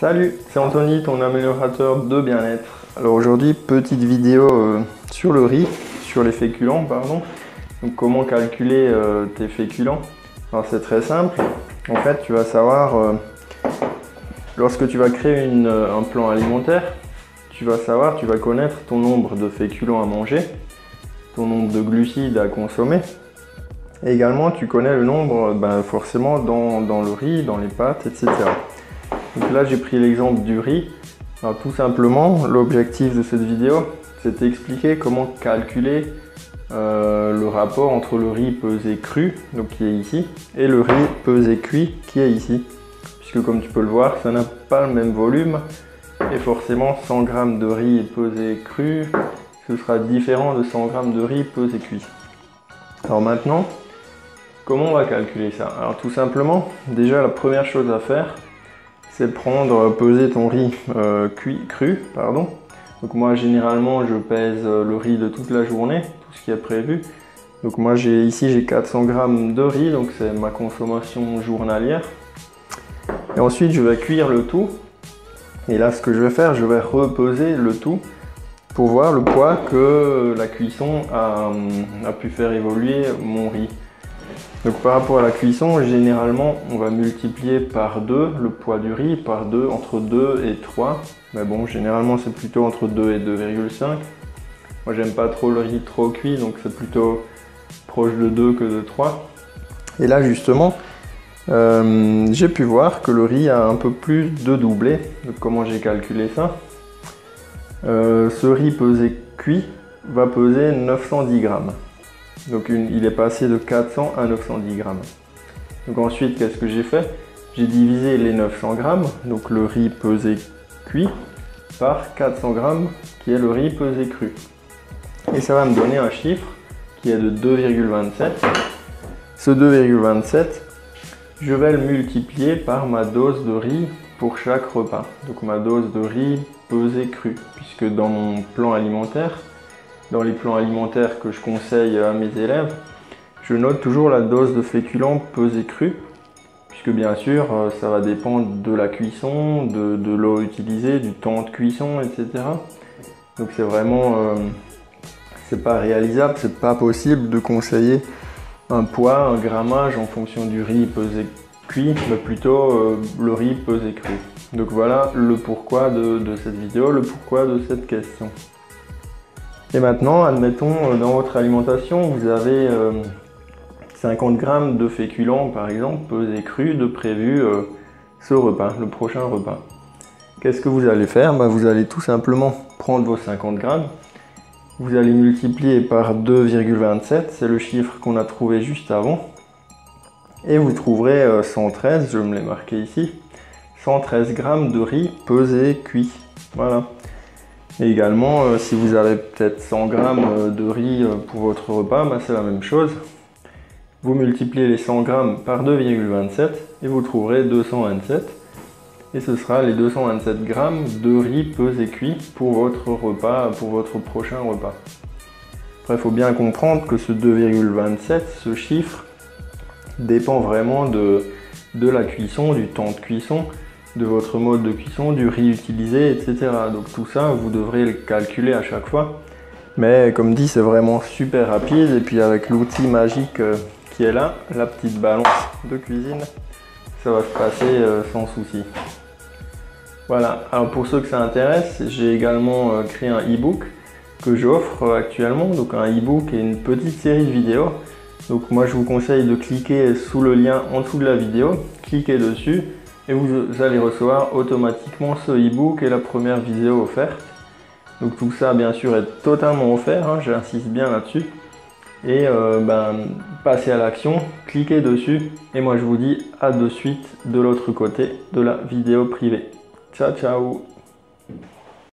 Salut, c'est Anthony, ton améliorateur de bien-être. Alors aujourd'hui, petite vidéo sur le riz, sur les féculents, pardon. Donc comment calculer tes féculents. Alors c'est très simple. En fait, tu vas savoir, lorsque tu vas créer un plan alimentaire, tu vas connaître ton nombre de féculents à manger, ton nombre de glucides à consommer. Et également, tu connais le nombre forcément dans le riz, dans les pâtes, etc. Donc là, j'ai pris l'exemple du riz. Alors, tout simplement, l'objectif de cette vidéo, c'est d'expliquer comment calculer le rapport entre le riz pesé cru, donc qui est ici, et le riz pesé cuit, qui est ici. Puisque comme tu peux le voir, ça n'a pas le même volume. Et forcément, 100 g de riz pesé cru, ce sera différent de 100 g de riz pesé cuit. Alors maintenant, comment on va calculer ça? Alors tout simplement, déjà la première chose à faire, c'est peser ton riz cru. Donc moi généralement je pèse le riz de toute la journée, tout ce qui est prévu. Donc moi ici j'ai 400 g de riz, donc c'est ma consommation journalière. Et ensuite je vais cuire le tout. Et là ce que je vais faire, je vais repeser le tout pour voir le poids que la cuisson a pu faire évoluer mon riz. Donc par rapport à la cuisson, généralement on va multiplier par 2 le poids du riz, par 2, entre 2 et 3. Mais bon, généralement c'est plutôt entre 2 et 2,5. Moi j'aime pas trop le riz trop cuit, donc c'est plutôt proche de 2 que de 3. Et là justement, j'ai pu voir que le riz a un peu plus de doublé. Donc comment j'ai calculé ça? Ce riz pesé cuit va peser 910 g. Donc il est passé de 400 à 910 g. Donc ensuite, qu'est-ce que j'ai fait? J'ai divisé les 900 g, donc le riz pesé cuit, par 400 g, qui est le riz pesé cru. Et ça va me donner un chiffre qui est de 2,27. Ce 2,27, je vais le multiplier par ma dose de riz pour chaque repas. Donc ma dose de riz pesé cru, puisque dans mon plan alimentaire, dans les plans alimentaires que je conseille à mes élèves, je note toujours la dose de féculents pesé cru, puisque bien sûr ça va dépendre de la cuisson, de l'eau utilisée, du temps de cuisson, etc. Donc c'est vraiment, c'est pas réalisable, c'est pas possible de conseiller un poids, un grammage en fonction du riz pesé cuit, mais plutôt le riz pesé cru. Donc voilà le pourquoi de cette vidéo, le pourquoi de cette question. Et maintenant, admettons, dans votre alimentation, vous avez 50 g de féculents, par exemple, pesés crus, de prévu ce repas, le prochain repas. Qu'est-ce que vous allez faire? Vous allez tout simplement prendre vos 50 g, vous allez multiplier par 2,27, c'est le chiffre qu'on a trouvé juste avant, et vous trouverez 113, je me l'ai marqué ici, 113 g de riz pesé cuit. Voilà. Et également, si vous avez peut-être 100 g de riz pour votre repas, c'est la même chose. Vous multipliez les 100 g par 2,27 et vous trouverez 227. Et ce sera les 227 g de riz pesé cuit pour votre repas, pour votre prochain repas. Après, il faut bien comprendre que ce 2,27, ce chiffre, dépend vraiment de la cuisson, du temps de cuisson, de votre mode de cuisson, du riz utilisé, etc. Donc tout ça, vous devrez le calculer à chaque fois. Mais comme dit, c'est vraiment super rapide. Et puis avec l'outil magique qui est là, la petite balance de cuisine, ça va se passer sans souci. Voilà, alors pour ceux que ça intéresse, j'ai également créé un e-book que j'offre actuellement. Donc un e-book et une petite série de vidéos. Donc moi je vous conseille de cliquer sous le lien en dessous de la vidéo, cliquez dessus. Et vous allez recevoir automatiquement ce e-book et la première vidéo offerte. Donc tout ça bien sûr est totalement offert, hein, j'insiste bien là-dessus. Et passez à l'action, cliquez dessus. Et moi je vous dis à de suite de l'autre côté de la vidéo privée. Ciao ciao.